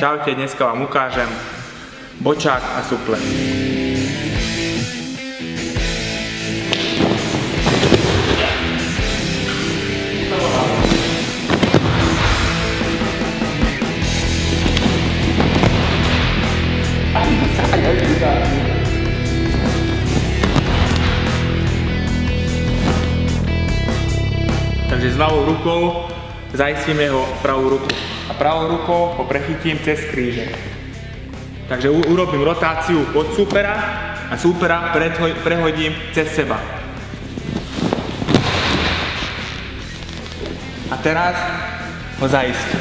Čaute, dneska vám ukážem bočák a suple. Takže s ľavou rukou zaistím jeho pravú ruku. A pravou rukou ho prechytím cez krížek. Takže urobím rotáciu od súpera a súpera prehodím cez seba. A teraz ho zaistím.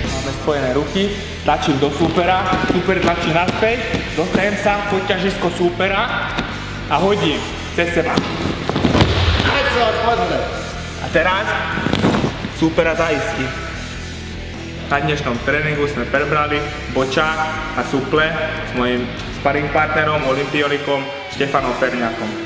Máme spojené ruky, tlačím do súpera, súper tlačí naspäť, dostajem sa pod ťažisko súpera a hodím cez seba. A teraz súpera zaistím. Na dnešnom tréningu sme prebrali bočák a suple s mojím sparring partnerom, olympionikom Štefanom Ferňákom.